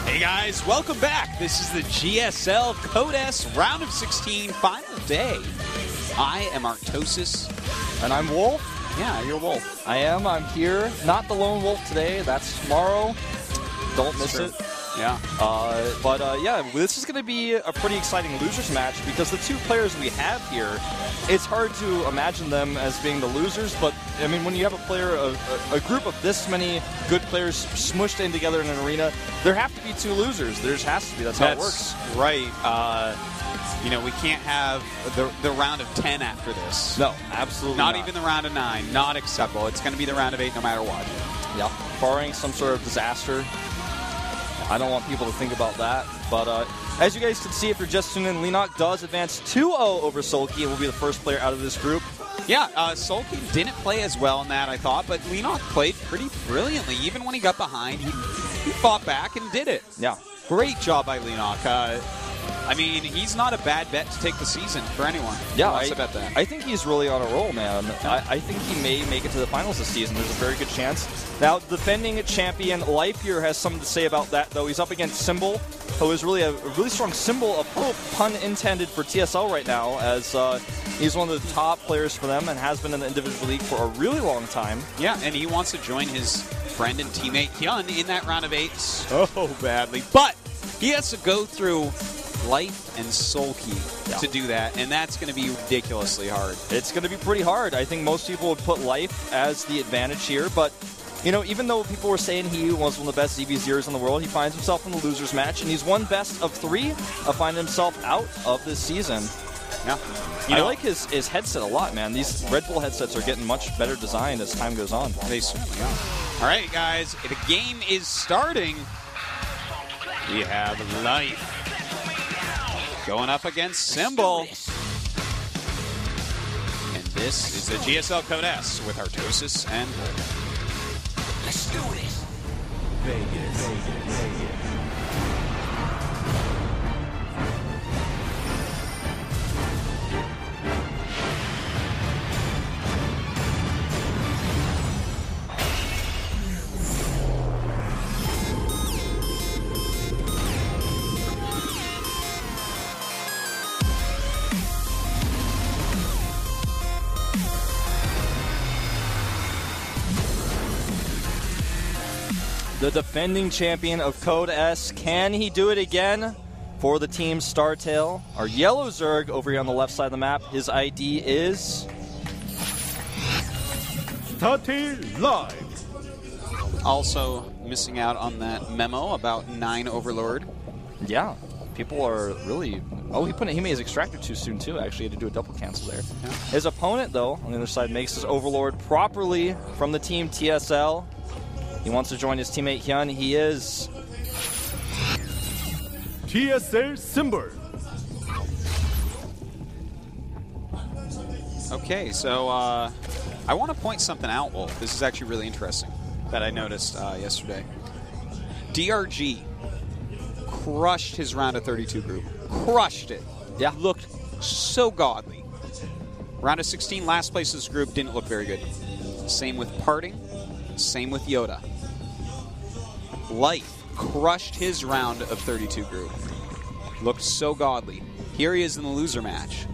Hey guys, welcome back. This is the GSL Code S Round of 16 final day. I am Artosis. And I'm Wolf. Yeah, you're Wolf. I am. I'm here. Not the lone wolf today. That's tomorrow. Don't miss it. Yeah. Yeah, this is going to be a pretty exciting losers match because the two players we have here, it's hard to imagine them as being the losers, but I mean, when you have a player, a group of this many good players smushed in together in an arena, there have to be two losers. There just has to be. That's how it works. Right. We can't have the round of 10 after this. No, absolutely not. Not even the round of 9. Not acceptable. It's going to be the round of 8 no matter what. Yeah. Barring some sort of disaster. I don't want people to think about that. But as you guys can see, if you're just tuning in, Lenok does advance 2-0 over Sulky and will be the first player out of this group. Yeah, Sulky didn't play as well in that, I thought, but Lenok played pretty brilliantly. Even when he got behind, he fought back and did it. Yeah. Great job by Lenok. I mean, he's not a bad bet to take the season for anyone. Yeah, I bet that. I think he's really on a roll, man. I think he may make it to the finals this season. There's a very good chance. Now, defending champion Life here has something to say about that, though. He's up against Symbol, who is really a really strong symbol of hope, pun intended, for TSL right now, as he's one of the top players for them and has been in the individual league for a really long time. Yeah, and he wants to join his friend and teammate Hyun in that round of 8 so badly. But he has to go through Life and Sulky to do that, and that's going to be ridiculously hard. It's going to be pretty hard. I think most people would put Life as the advantage here, but you know, even though people were saying he was one of the best ZVZers in the world, he finds himself in the losers match, and he's one best of 3 of finding himself out of this season. Yeah, I like his headset a lot, man. These Red Bull headsets are getting much better designed as time goes on. They certainly are. All right, guys, the game is starting. We have Life going up against Symbol. And this is the GSL Code S with Artosis and Wolf. Let's do this. Vegas. The defending champion of Code S, can he do it again for the team Startail? Our yellow Zerg over here on the left side of the map, his ID is Startail Live. Also missing out on that memo about 9 Overlord. Yeah, people are really... Oh, he made his extractor too soon too, actually. He had to do a double cancel there. Yeah. His opponent, though, on the other side, makes his Overlord properly from the team TSL. He wants to join his teammate Hyun. He is TSL Symbol. Okay, so I want to point something out, Wolf. This is actually really interesting that I noticed yesterday. DRG crushed his round of 32 group. Crushed it. Yeah. Looked so godly. Round of 16, last place of this group, didn't look very good. Same with Parting. Same with Yoda. Life crushed his round of 32 group. Looked so godly. Here he is in the loser match.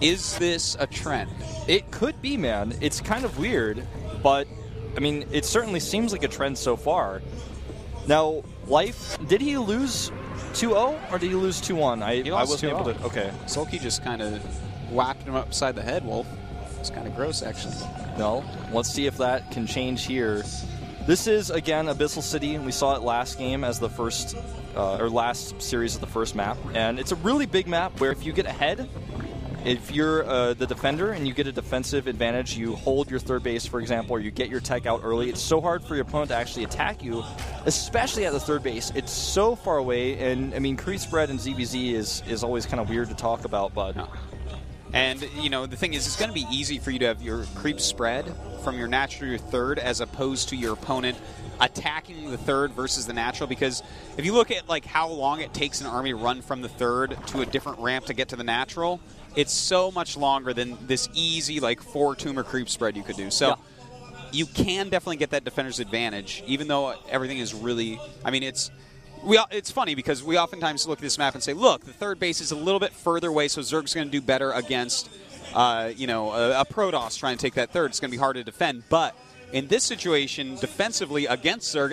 Is this a trend? It could be, man. It's kind of weird, but, I mean, it certainly seems like a trend so far. Now, Life, did he lose 2-0 or did he lose 2-1? I wasn't able to... Okay. Sulky just kind of whacked him upside the head, Wolf. It's kind of gross, actually. No. Let's see if that can change here. This is, again, Abyssal City. We saw it last game as the first, or last series of the first map. And it's a really big map where if you get ahead, if you're the defender and you get a defensive advantage, you hold your third base, for example, or you get your tech out early, it's so hard for your opponent to actually attack you, especially at the third base. It's so far away, and, I mean, creep spread in ZVZ is always kind of weird to talk about, but... No. And, you know, the thing is, it's going to be easy for you to have your creep spread from your natural to your third as opposed to your opponent attacking the third versus the natural, because if you look at, like, how long it takes an army to run from the third to a different ramp to get to the natural, it's so much longer than this easy, like, 4 tumor creep spread you could do. So you can definitely get that defender's advantage, even though everything is really. I mean, it's funny because we oftentimes look at this map and say, look, the third base is a little bit further away, so Zerg's going to do better against, a Protoss trying to take that third. It's going to be hard to defend, but. In this situation, defensively against Zerg,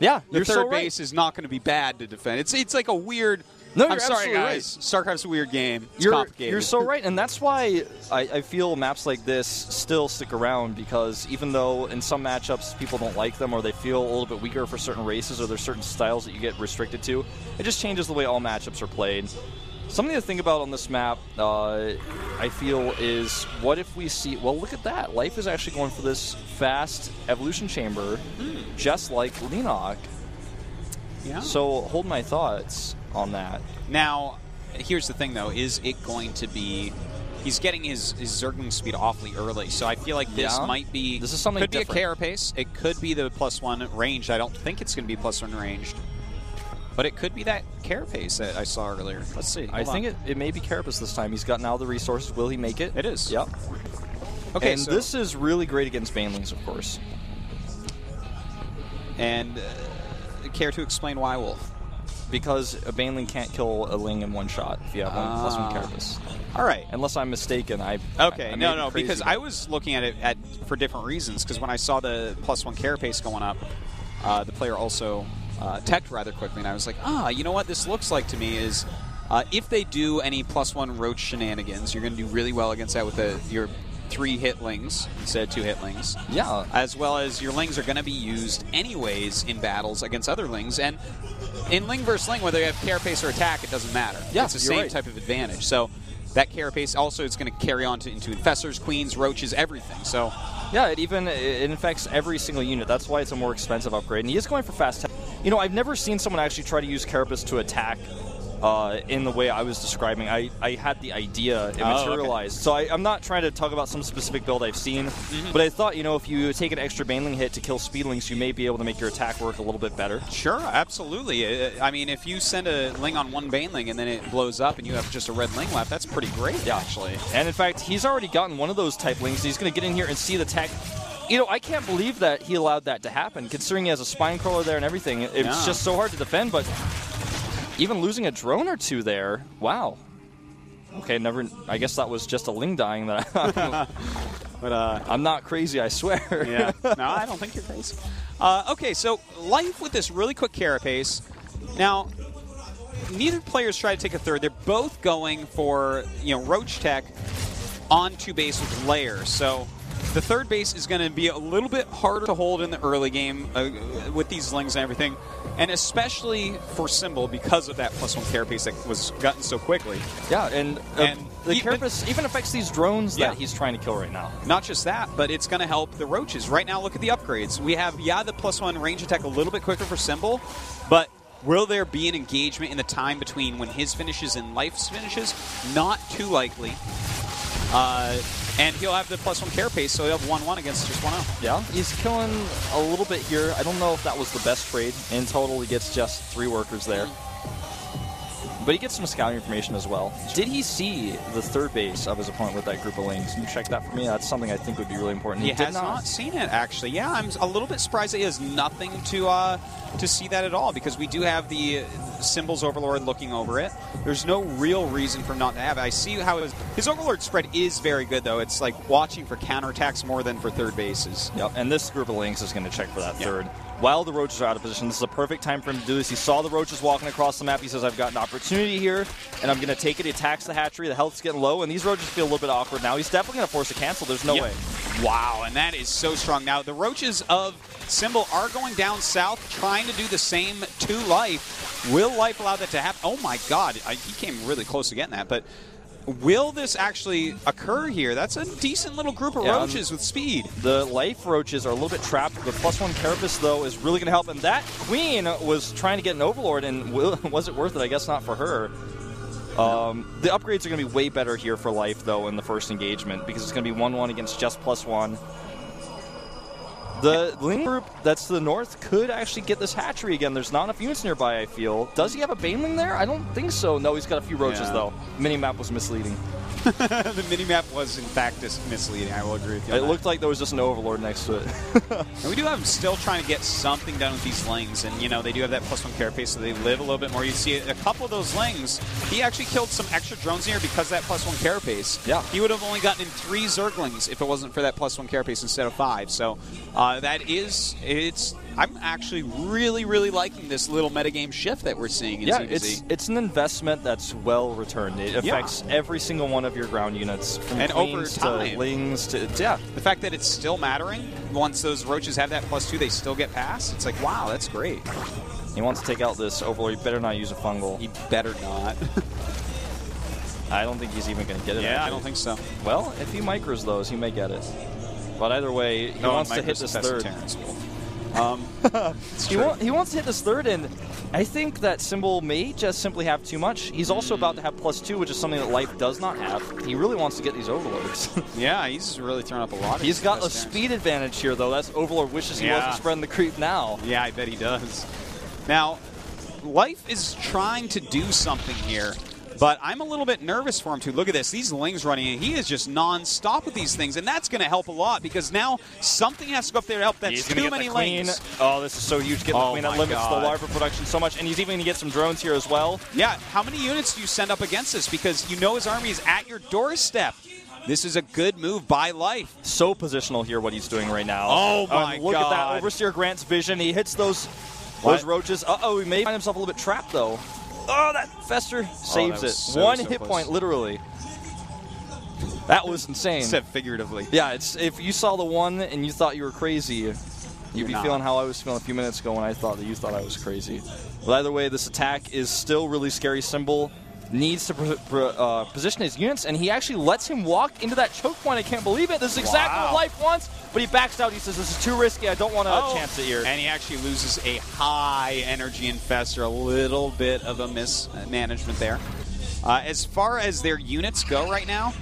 the third base is not going to be bad to defend. It's like a weird. No, I'm sorry, guys. Right. StarCraft's a weird game. It's complicated. You're so right, and that's why I feel maps like this still stick around, because even though in some matchups people don't like them or they feel a little bit weaker for certain races or there's certain styles that you get restricted to, it just changes the way all matchups are played. Something to think about on this map, I feel, is what if we see... Well, look at that. Life is actually going for this fast evolution chamber, just like Lenok. Yeah. So hold my thoughts on that. Now, here's the thing, though. Is it going to be... He's getting his Zergling speed awfully early, so I feel like this might be... This is something different. Could be a carapace. It could be the +1 ranged. I don't think it's going to be +1 ranged. But it could be that carapace that I saw earlier. Let's see. I think it may be carapace this time. He's got now the resources. Will he make it? It is. Yep. Okay, and this is really great against banelings, of course. And care to explain why, Wolf? Because a baneling can't kill a ling in one shot if you have one +1 carapace. All right. Unless I'm mistaken. No, because I was looking at it for different reasons. Because when I saw the +1 carapace going up, the player also... teched rather quickly, and I was like, you know what this looks like to me is if they do any +1 roach shenanigans, you're going to do really well against that with your 3 hitlings instead of 2 hitlings. Yeah. As well as your lings are going to be used anyways in battles against other lings, and in ling versus ling, whether you have carapace or attack, it doesn't matter. Yeah, it's the same type of advantage. So that carapace also is going to carry on into infestors, queens, roaches, everything. So yeah, it infects every single unit. That's why it's a more expensive upgrade. And he is going for fast tech. You know, I've never seen someone actually try to use carapace to attack in the way I was describing. I had the idea, it materialized. Okay. So I'm not trying to talk about some specific build I've seen, but I thought, if you take an extra baneling hit to kill speedlings, you may be able to make your attack work a little bit better. Sure, absolutely. I mean, if you send a ling on one baneling and then it blows up and you have just a red ling left, that's pretty great, actually. And in fact, he's already gotten one of those type lings. He's going to get in here and see the tech. I can't believe that he allowed that to happen, considering he has a spine crawler there and everything. It's just so hard to defend, but even losing a drone or two there, wow. Okay, I guess that was just a ling dying. But I'm not crazy, I swear. Yeah. No, I don't think you're crazy. Okay, so Life with this really quick carapace. Now, neither players try to take a third. They're both going for roach tech onto base with layers. So the third base is going to be a little bit harder to hold in the early game with these lings and everything, and especially for Symbol because of that +1 carapace that was gotten so quickly. Yeah, and the carapace even affects these drones that he's trying to kill right now. Not just that, but it's going to help the roaches. Right now, look at the upgrades. We have, the +1 range attack a little bit quicker for Symbol, but will there be an engagement in the time between when his finishes and Life's finishes? Not too likely. And he'll have the +1 carapace, so he'll have 1-1 against just 1-0. Yeah, he's killing a little bit here. I don't know if that was the best trade. In total, he gets just 3 workers there. But he gets some scouting information as well. Did he see the third base of his opponent with that group of lings? Can you check that for me? That's something I think would be really important. He has not seen it, actually. Yeah, I'm a little bit surprised that he has nothing to see that at all, because we do have the Symbols Overlord looking over it. There's no real reason for him not to have it. I see how his Overlord spread is very good, though. It's like watching for counterattacks more than for third bases. Yep, and this group of lings is going to check for that third. While the roaches are out of position, this is a perfect time for him to do this. He saw the roaches walking across the map. He says, I've got an opportunity here, and I'm going to take it. He attacks the hatchery. The health's getting low, and these roaches feel a little bit awkward now. He's definitely going to force a cancel. There's no way. Wow, and that is so strong. Now, the roaches of Symbol are going down south, trying to do the same to Life. Will Life allow that to happen? Oh, my God. He came really close to getting that, but will this actually occur here? That's a decent little group of roaches with speed. The Life roaches are a little bit trapped. The +1 carapace, though, is really going to help. And that queen was trying to get an Overlord, and was it worth it? I guess not for her. The upgrades are going to be way better here for Life, though, in the first engagement, because it's going to be 1-1 against just +1. The Ling group that's to the north could actually get this hatchery again. There's not enough units nearby, I feel. Does he have a baneling there? I don't think so. No, he's got a few roaches, though. Minimap was misleading. The mini-map was, in fact, misleading. I will agree with you on It that. looked like there was just an Overlord next to it. And we do have them still trying to get something done with these Lings, and, they do have that +1 carapace, so they live a little bit more. You see a couple of those Lings, he actually killed some extra drones here because of that +1 carapace. Yeah. He would have only gotten in 3 Zerglings if it wasn't for that +1 carapace instead of 5. So I'm actually really, really liking this little metagame shift that we're seeing in ZBZ. It's an investment that's well returned. It affects every single one of your ground units, from and over queens time, to Lings to the fact that it's still mattering once those roaches have that +2, they still get past. It's like, wow, that's great. He wants to take out this Overlord. You better not use a fungal. He better not. I don't think he's even going to get it. Yeah, actually. I don't think so. Well, if he micros those, he may get it. But either way, he wants to hit this third. He wants to hit this third, and I think that Symbol may just simply have too much. He's also about to have +2, which is something that Life does not have. He really wants to get these Overlords. Yeah, he's really throwing up a lot of He's got a speed advantage here, though. That's Overlord wishes he wasn't spreading the creep now. Yeah, I bet he does. Now, Life is trying to do something here, but I'm a little bit nervous for him, too. Look at this. These Lings running in. He is just non-stop with these things, and that's going to help a lot because now something has to go up there to help. That's too many Lings. Oh, this is so huge. Getting the Queen. That limits the larva production so much, and he's even going to get some drones here as well. Yeah, how many units do you send up against this? Because you know his army is at your doorstep. This is a good move by Life. So positional here, what he's doing right now. Oh, my God. Look at that. Overseer Grant's vision. He hits those roaches. Uh-oh, he may find himself a little bit trapped, though. Oh, that Fester saves it. So, One so hit close. point, literally. That was insane. Said figuratively. Yeah, if you saw the one and you thought you were crazy, you'd be feeling how I was feeling a few minutes ago when I thought that you thought I was crazy. But either way, this attack is still really scary. Symbol needs to position his units, and he actually lets him walk into that choke point. I can't believe it. This is exactly what Life wants, but he backs out. He says, this is too risky. I don't want to chance it here. And he actually loses a high energy infestor. A little bit of a mismanagement there. As far as their units go right now,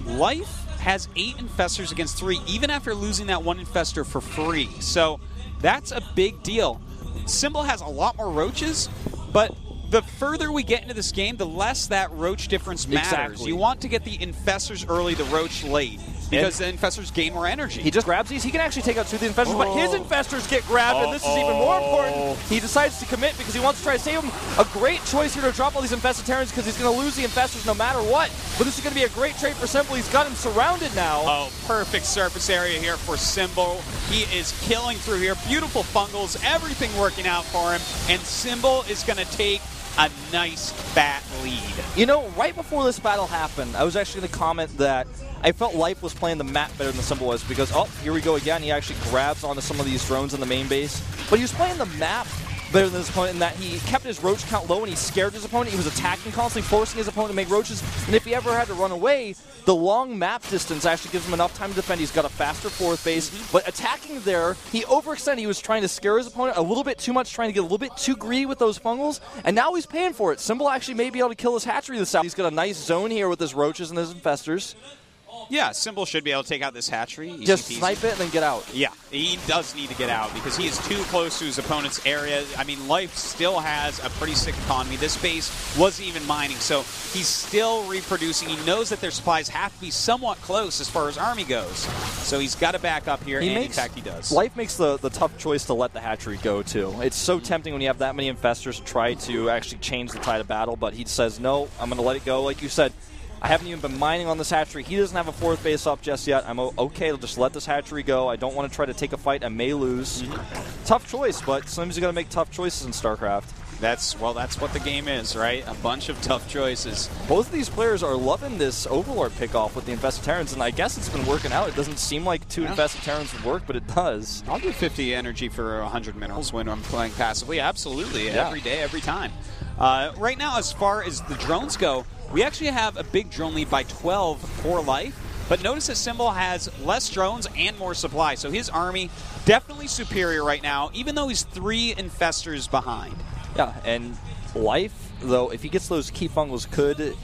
Life has 8 infestors against 3, even after losing that 1 infestor for free. So that's a big deal. Symbol has a lot more roaches, but the further we get into this game, the less that roach difference matters. Exactly. You want to get the infestors early, the roach late, because the infestors gain more energy. He just grabs these. He can actually take out 2 of the infestors, but his infestors get grabbed, and this is even more important. He decides to commit because he wants to try to save them. A great choice here to drop all these infested Terrans because he's going to lose the infestors no matter what. But this is going to be a great trade for Symbol. He's got him surrounded now. Oh, perfect surface area here for Symbol. He is killing through here. Beautiful fungals, everything working out for him, and Symbol is going to take a nice fat lead. You know, right before this battle happened, I was actually going to comment that I felt Life was playing the map better than the Symbol was because, here we go again. He actually grabs onto some of these drones in the main base. But he was playing the map better than his opponent in that he kept his roach count low and he scared his opponent. He was attacking constantly, forcing his opponent to make roaches. And if he ever had to run away, the long map distance actually gives him enough time to defend. He's got a faster 4th base. But attacking there, he overextended. He was trying to scare his opponent a little bit too much, trying to get a little bit too greedy with those fungals. And now he's paying for it. Symbol actually may be able to kill his hatchery this out. He's got a nice zone here with his roaches and his infestors. Yeah, Symbol should be able to take out this hatchery. Easy Just peasy. snipe it and then get out. Yeah, he does need to get out because he is too close to his opponent's area. I mean, Life still has a pretty sick economy. This base wasn't even mining, so he's still reproducing. He knows that their supplies have to be somewhat close as far as army goes. So he's got to back up here, and in fact he does. Life makes the tough choice to let the hatchery go, too. It's so tempting when you have that many infestors to try to actually change the tide of battle, but he says, no, I'm going to let it go. Like you said, I haven't even been mining on this hatchery. He doesn't have a 4th base up just yet. I'm okay to just let this hatchery go. I don't want to try to take a fight. I may lose. Tough choice, but sometimes you got to make tough choices in StarCraft. That's what the game is, right? A bunch of tough choices. Both of these players are loving this Overlord pickoff with the Infested Terrans, and I guess it's been working out. It doesn't seem like 2 Infested Terrans would work, but it does. I'll do 50 energy for 100 minerals when I'm playing passively. Absolutely. Yeah. Every day, every time. Right now, as far as the drones go, we actually have a big drone lead by 12 for Life. But notice that Symbol has less drones and more supply. So his army definitely superior right now, even though he's 3 infestors behind. Yeah, and Life, though, if he gets those key fungals,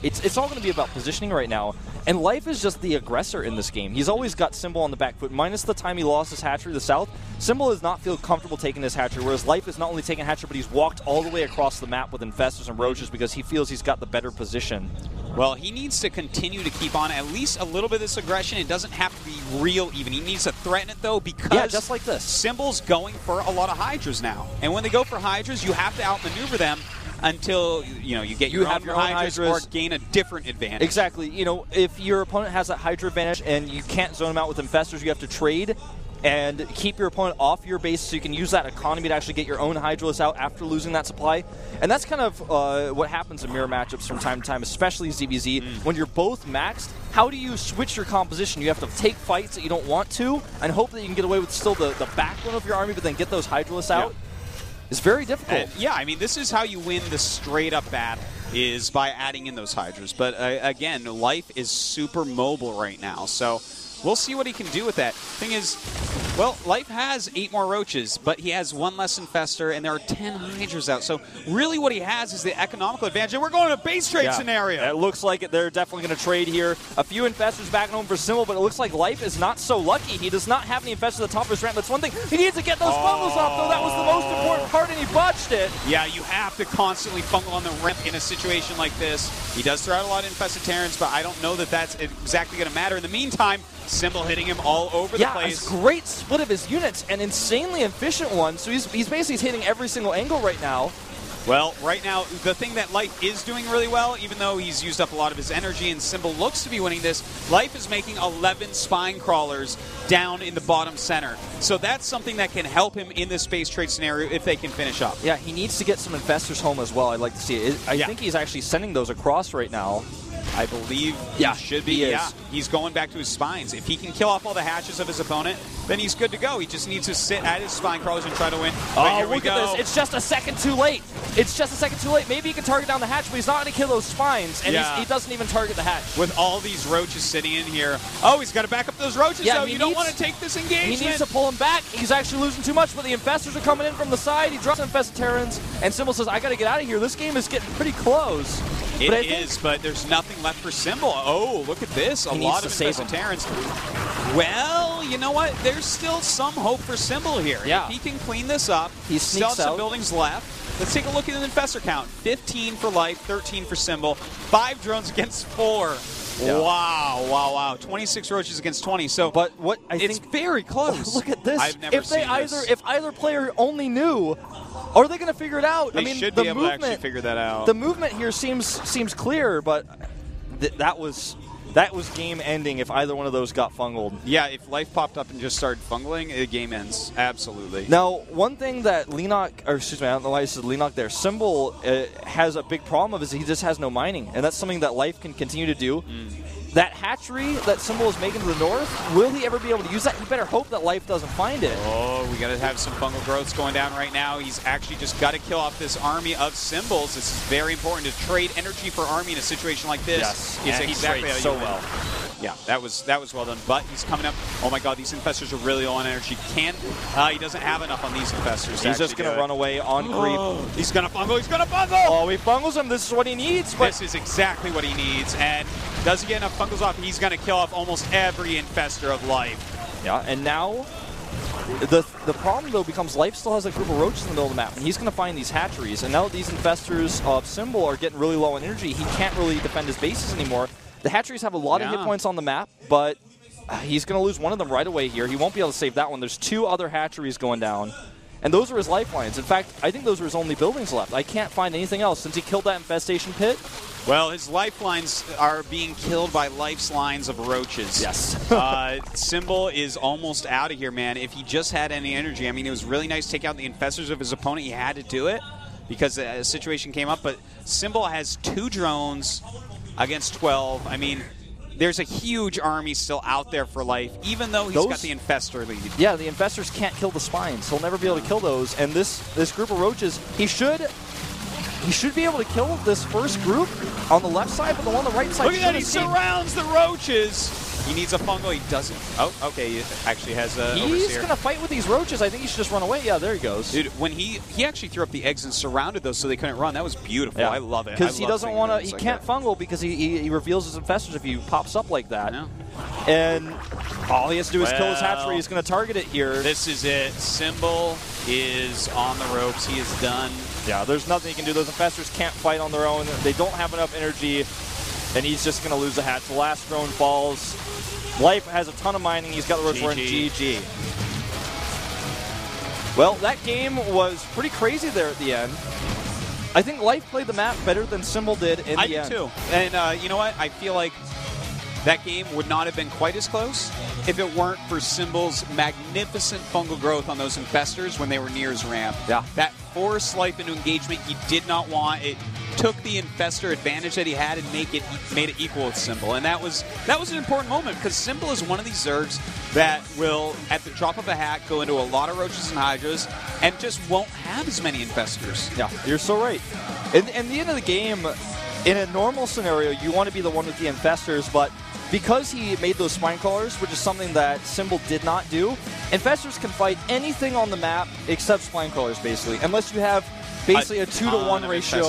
it's all going to be about positioning right now. And Life is just the aggressor in this game. He's always got Symbol on the back foot. Minus the time he lost his hatchery to the south, Symbol does not feel comfortable taking his hatchery, whereas Life is not only taking hatchery, but he's walked all the way across the map with infestors and roaches because he feels he's got the better position. Well, he needs to continue to keep on at least a little bit of this aggression. It doesn't have to be real even. He needs to threaten it, though, because just like this. Symbol's going for a lot of Hydras now. And when they go for Hydras, you have to outmaneuver them until you get your own Hydras or gain a different advantage. Exactly. If your opponent has that Hydra advantage and you can't zone them out with Infestors, you have to trade and keep your opponent off your base so you can use that economy to actually get your own Hydralisk out after losing that supply. And that's kind of what happens in mirror matchups from time to time, especially ZVZ. When you're both maxed, how do you switch your composition? You have to take fights that you don't want to and hope that you can get away with still the backbone of your army, but then get those Hydralisks out. It's very difficult. And, this is how you win the straight-up battle, is by adding in those Hydras. But, again, Life is super mobile right now, so we'll see what he can do with that. Thing is, well, Life has 8 more Roaches, but he has 1 less Infestor, and there are 10 Hydras out. So really what he has is the economical advantage. And we're going to a base trade scenario. It looks like they're definitely going to trade here. A few Infestors back home for Symbol, but it looks like Life is not so lucky. He does not have any Infestors at the top of his ramp. That's one thing. He needs to get those fungals off, though. That was the most important part, and he botched it. Yeah, you have to constantly fungal on the ramp in a situation like this. He does throw out a lot of Infested Terrans, but I don't know that that's exactly going to matter. In the meantime, Symbol hitting him all over the place. Yeah, great split of his units, an insanely efficient one. So he's basically hitting every single angle right now. Well, right now, the thing that Life is doing really well, even though he's used up a lot of his energy and Symbol looks to be winning this, Life is making 11 Spine Crawlers down in the bottom center. So that's something that can help him in this space trade scenario if they can finish up. Yeah, he needs to get some Infestors home as well. I'd like to see it. I think he's actually sending those across right now. I believe he should be. He's going back to his spines. If he can kill off all the hatches of his opponent, then he's good to go. He just needs to sit at his spine crawlers and try to win. Oh, look at this. It's just a second too late. It's just a second too late. Maybe he can target down the hatch, but he's not going to kill those spines, and he doesn't even target the hatch. With all these Roaches sitting in here. Oh, he's got to back up those Roaches, though. You don't want to take this engagement. He needs to pull him back. He's actually losing too much, but the Infestors are coming in from the side. He drops Infested Terrans, and Symbol says, I got to get out of here. This game is getting pretty close. But there's nothing left for Symbol. Oh, look at this. A lot of Infested Terrans. Well, you know what? There's still some hope for Symbol here. Yeah. If he can clean this up, he still sneaks have some out. buildings left. Let's take a look at the Infestor count. 15 for Life, 13 for Symbol. 5 drones against 4. Yeah. Wow. 26 Roaches against 20. So, but what it's very close. Look at this. I've never seen this. If either player only knew, are they going to figure it out? They should be able to actually figure that out. The movement here seems clear, but that was game ending if either one of those got fungled. Yeah, if Life popped up and just started fungling, the game ends. Absolutely. Now, one thing that I don't know why I said Lenok there, Symbol has a big problem of is he just has no mining, and that's something that Life can continue to do. That hatchery that Symbol is making to the north, will he ever be able to use that? He better hope that Life doesn't find it. Oh, we got to have some fungal growths going down right now. He's actually just got to kill off this army of Symbols. This is very important to trade energy for army in a situation like this. Yes, is exactly how you so win. well. Yeah, that was well done. But he's coming up. Oh my God, these Infestors are really low on energy. He doesn't have enough on these Infestors. He's just going to run away on creep. He's going to fungal. He's going to fungal. Oh, he fungles him. This is what he needs. This is exactly what he needs. And does he get enough fungals off? He's going to kill off almost every Infestor of Life. Yeah, and now the problem, though, becomes Life still has a group of Roaches in the middle of the map, and he's going to find these hatcheries. And now that these Infestors of Symbol are getting really low on energy, he can't really defend his bases anymore. The hatcheries have a lot of hit points on the map, but he's going to lose one of them right away here. He won't be able to save that one. There's 2 other hatcheries going down, and those are his lifelines. In fact, I think those are his only buildings left. I can't find anything else since he killed that infestation pit. Well, his lifelines are being killed by Life's lines of Roaches. Yes. Symbol is almost out of here, man. If he just had any energy, I mean, it was really nice to take out the Infestors of his opponent. He had to do it because a situation came up, but Symbol has 2 drones against 12. I mean, there's a huge army still out there for Life, even though he's got the Infestor lead. Yeah, the Infestors can't kill the spines. He'll never be able to kill those. And this group of Roaches, he should be able to kill this first group on the left side, but the one on the right side. Look at that, he surrounds the Roaches. He needs a fungal. He doesn't. Oh, okay. He actually has a He's going to fight with these Roaches. I think he should just run away. Yeah, there he goes. Dude, when he actually threw up the eggs and surrounded those so they couldn't run. That was beautiful. Yeah. I love it. Because he doesn't want to. He can't fungal because he reveals his Infestors if he pops up like that. No. And all he has to do is kill his hatchery. He's going to target it here. This is it. Symbol is on the ropes. He is done. Yeah, there's nothing he can do. Those Infestors can't fight on their own. They don't have enough energy. and he's just going to lose the hatch. The last drone falls. Life has a ton of mining. He's got the roach run. GG. Well, that game was pretty crazy there at the end. I think Life played the map better than Symbol did in the end. I do too. And you know what? I feel like that game would not have been quite as close if it weren't for Symbol's magnificent fungal growth on those infestors when they were near his ramp. Yeah. That forced Life into engagement he did not want. It took the infestor advantage that he had and made it equal with Symbol. And that was an important moment because Symbol is one of these Zergs that will, at the drop of a hat, go into a lot of roaches and hydras and just won't have as many infestors. Yeah, you're so right. In the end of the game, in a normal scenario, you want to be the one with the infestors, but because he made those spine crawlers, which is something that Symbol did not do, infestors can fight anything on the map except spine crawlers, basically, unless you have basically a 2-to-1 ratio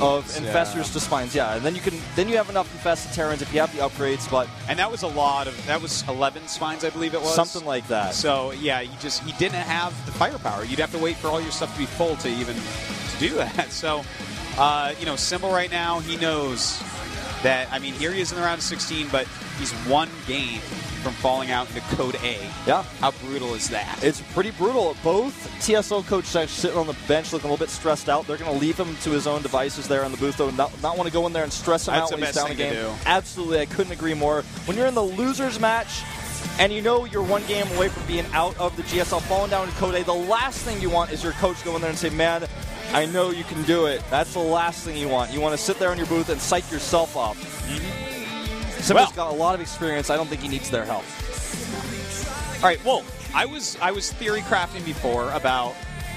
of infestors to spines. Yeah, and then you have enough infested Terrans if you have the upgrades. And that was that was 11 spines, I believe it was. Something like that. So yeah, he didn't have the firepower. You'd have to wait for all your stuff to be full to even do that. So Symbol right now, he knows that, I mean, here he is in the round of 16, but he's one game from falling out into Code A. Yeah. How brutal is that? It's pretty brutal. Both TSL coaches actually sitting on the bench looking a little bit stressed out. They're going to leave him to his own devices there in the booth, though. Not want to go in there and stress him out when he's down the game. Absolutely. I couldn't agree more. When you're in the losers match and you know you're one game away from being out of the GSL, falling down to Code A, the last thing you want is your coach go in there and say, man, I know you can do it. That's the last thing you want. You want to sit there in your booth and psych yourself up. Symbol's got a lot of experience. I don't think he needs their help. All right, well, I was theory crafting before about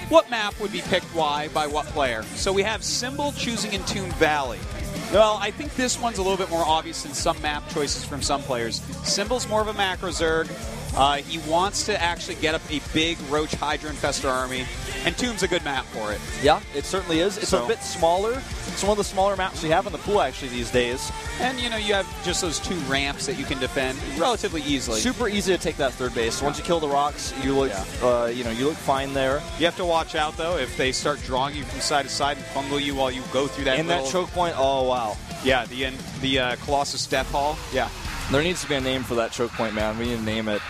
what map would be picked why by what player. So we have Symbol choosing Entombed Valley. Well, I think this one's a little bit more obvious than some map choices from some players. Symbol's more of a macro Zerg. He wants to actually get up a big Roach Hydra Infestor army, and Tomb's a good map for it. Yeah, it certainly is. It's a bit smaller. It's one of the smaller maps we have in the pool, actually, these days. And, you have just those 2 ramps that you can defend relatively easily. Super easy to take that third base. Once you kill the rocks, you look, you look fine there. You have to watch out, though, if they start drawing you from side to side and fungal you while you go through that that choke point, oh, wow. Yeah, the Colossus Death Hall. Yeah. There needs to be a name for that choke point, man. We need to name it.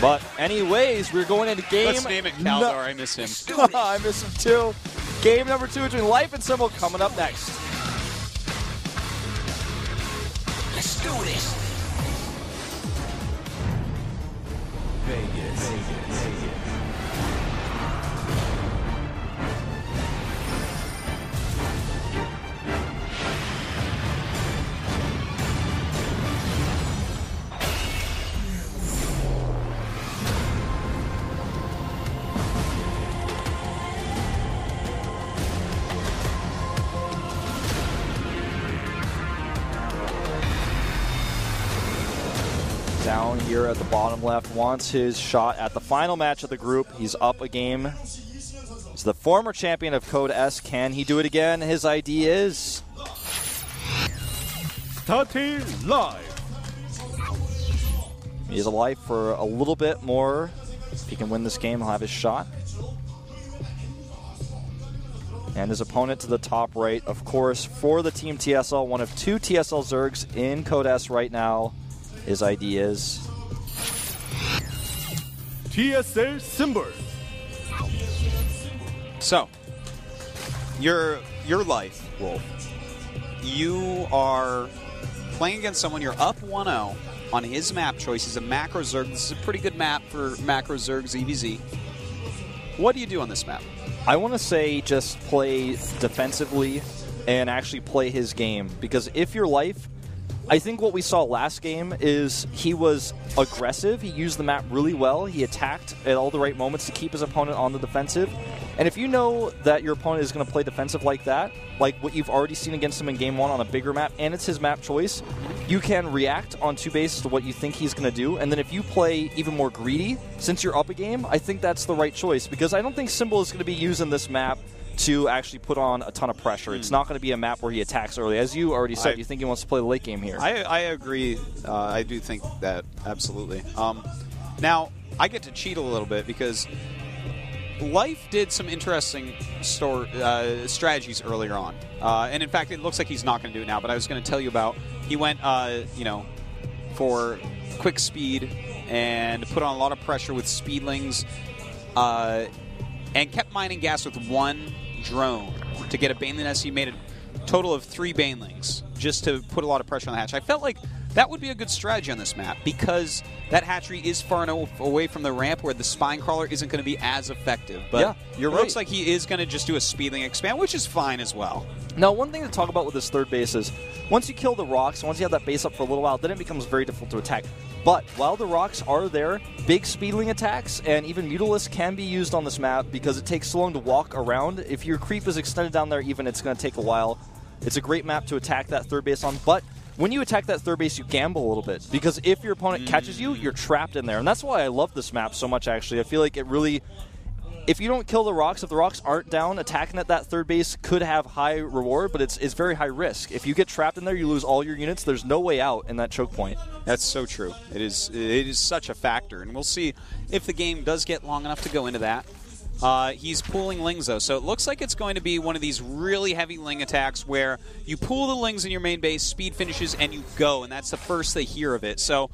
But anyways, we're going into game. Let's name it Kaldor. I miss him. I miss him too. Game number 2 between Life and Symbol coming up next. Let's do this. Vegas. Down here at the bottom left, wants his shot at the final match of the group. He's up a game. He's the former champion of Code S. Can he do it again? His ID is... Starting live. He's alive for a little bit more. If he can win this game, he'll have his shot. And his opponent to the top right, of course, for the Team TSL, one of 2 TSL Zergs in Code S right now. His ID is... TSL Symbol. So, your Life, Wolf. You are playing against someone, you're up 1-0 on his map choice. He's a macro Zerg. This is a pretty good map for macro Zergs EVZ. What do you do on this map? I want to say just play defensively and actually play his game. Because if you're Life, I think what we saw last game is he was aggressive. He used the map really well. He attacked at all the right moments to keep his opponent on the defensive. And if you know that your opponent is going to play defensive like that, like what you've already seen against him in Game 1 on a bigger map, and it's his map choice, you can react on 2 bases to what you think he's going to do. And then if you play even more greedy, since you're up a game, I think that's the right choice. Because I don't think Symbol is going to be using this map to actually put on a ton of pressure. It's not going to be a map where he attacks early. As you already said, you think he wants to play the late game here. I agree. I do think that, absolutely. Now, I get to cheat a little bit because Life did some interesting strategies earlier on. And in fact, it looks like he's not going to do it now, but I was going to tell you about, he went, for quick speed and put on a lot of pressure with speedlings, and kept mining gas with one drone to get a Baneling nest. He made a total of 3 Banelings just to put a lot of pressure on the hatch. I felt like that would be a good strategy on this map because that hatchery is far enough away from the ramp where the spine crawler isn't going to be as effective. But yeah, you're right. It looks like he is going to just do a speedling expand, which is fine as well. Now, one thing to talk about with this third base is once you kill the rocks, once you have that base up for a little while, then it becomes very difficult to attack. But while the rocks are there, big speedling attacks and even Mutalisks can be used on this map because it takes so long to walk around. If your creep is extended down there, even it's going to take a while. It's a great map to attack that third base on, but when you attack that third base, you gamble a little bit because if your opponent catches you, you're trapped in there. And that's why I love this map so much, actually. I feel like it really, if you don't kill the rocks, if the rocks aren't down, attacking at that third base could have high reward, but it's very high risk. If you get trapped in there, you lose all your units. There's no way out in that choke point. That's so true. It is such a factor, and we'll see if the game does get long enough to go into that. He's pooling lings, though, so it looks like it's going to be one of these really heavy ling attacks where you pool the lings in your main base, speed finishes, and you go, and that's the first they hear of it. So,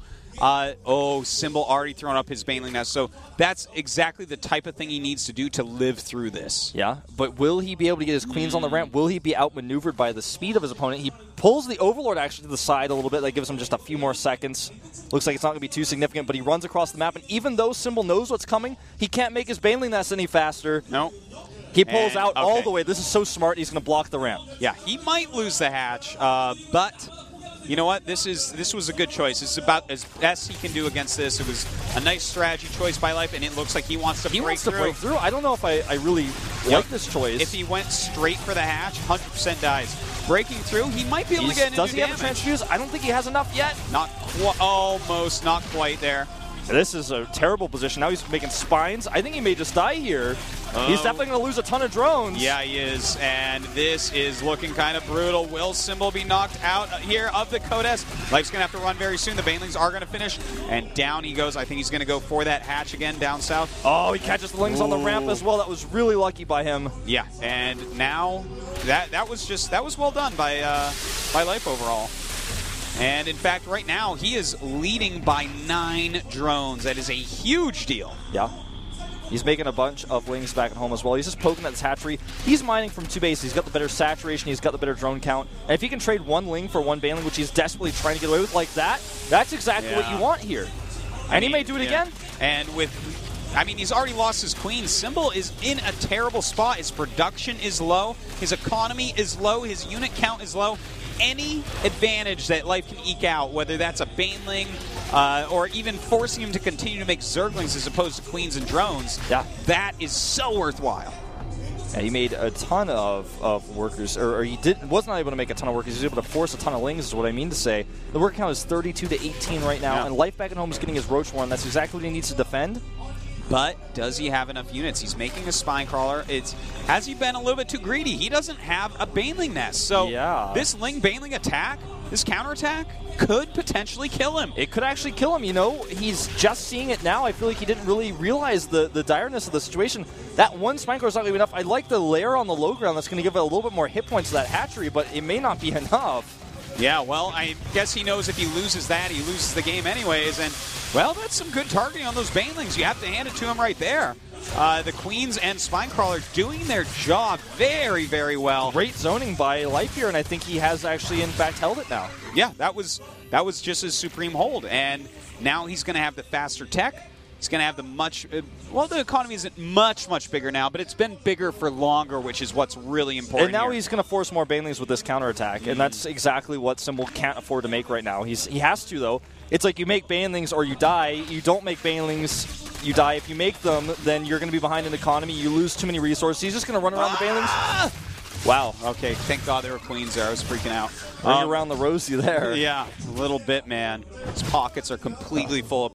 Symbol already thrown up his Baneling nest, so that's exactly the type of thing he needs to do to live through this. Yeah, but will he be able to get his queens on the ramp? Will he be outmaneuvered by the speed of his opponent? He pulls the Overlord actually to the side a little bit. That gives him just a few more seconds. Looks like it's not going to be too significant, but he runs across the map, and even though Symbol knows what's coming, he can't make his Baneling nest any faster. No. He pulls out all the way. This is so smart. He's going to block the ramp. Yeah, he might lose the hatch, but you know what? This was a good choice. It's about as best he can do against this. It was a nice strategy choice by Life, and it looks like he wants to break through. I don't know if I really like this choice. If he went straight for the hatch, 100% dies. Breaking through, he might be able to get into damage. Does he have a transfuse? I don't think he has enough yet. Almost, not quite there. This is a terrible position. Now he's making spines. I think he may just die here. He's definitely going to lose a ton of drones. Yeah, he is. And this is looking kind of brutal. Will Symbol be knocked out here of the Codes? Life's going to have to run very soon. The Banelings are going to finish. And down he goes. I think he's going to go for that hatch again down south. Oh, he catches the lings on the ramp as well. That was really lucky by him. Yeah, and now that was well done by Life overall. And in fact, right now, he is leading by 9 drones. That is a huge deal. Yeah. He's making a bunch of lings back at home as well. He's just poking at this hatchery. He's mining from 2 bases. He's got the better saturation. He's got the better drone count. And if he can trade 1 ling for 1 Baneling, which he's desperately trying to get away with like that, that's exactly what you want here. And he may do it again. And he's already lost his queen. Symbol is in a terrible spot. His production is low. His economy is low. His unit count is low. Any advantage that Life can eke out, whether that's a Baneling or even forcing him to continue to make Zerglings as opposed to queens and drones, that is so worthwhile. Yeah, he made a ton of workers, or he was not able to make a ton of workers. He was able to force a ton of lings, is what I mean to say. The work count is 32 to 18 right now, and Life back at home is getting his Roach Warren. That's exactly what he needs to defend. But does he have enough units? He's making a spine crawler. Has he been a little bit too greedy? He doesn't have a Baneling nest. So this Ling Baneling attack, this counterattack, could potentially kill him. It could actually kill him. You know, he's just seeing it now. I feel like he didn't really realize the direness of the situation. That 1 spine crawler is not going to be enough. I'd like the layer on the low ground that's going to give it a little bit more hit points to that hatchery, but it may not be enough. Yeah, well, I guess he knows if he loses that, he loses the game anyways. And, well, that's some good targeting on those Banelings. You have to hand it to him right there. The Queens and Spinecrawler doing their job very, very well. Great zoning by Life here, and I think he has actually, in fact, held it now. Yeah, that was just his supreme hold. And now he's going to have the faster tech. He's going to have the economy isn't much bigger now, but it's been bigger for longer, which is what's really important. And now he's going to force more Banelings with this counterattack, and that's exactly what Symbol can't afford to make right now. He has to, though. It's like you make Banelings or you die. You don't make Banelings, you die. If you make them, then you're going to be behind in economy. You lose too many resources. He's just going to run around the Banelings. Wow. Okay. Thank God there were queens there. I was freaking out. Ring around the rosy there. Yeah, a little bit, man. His pockets are completely full of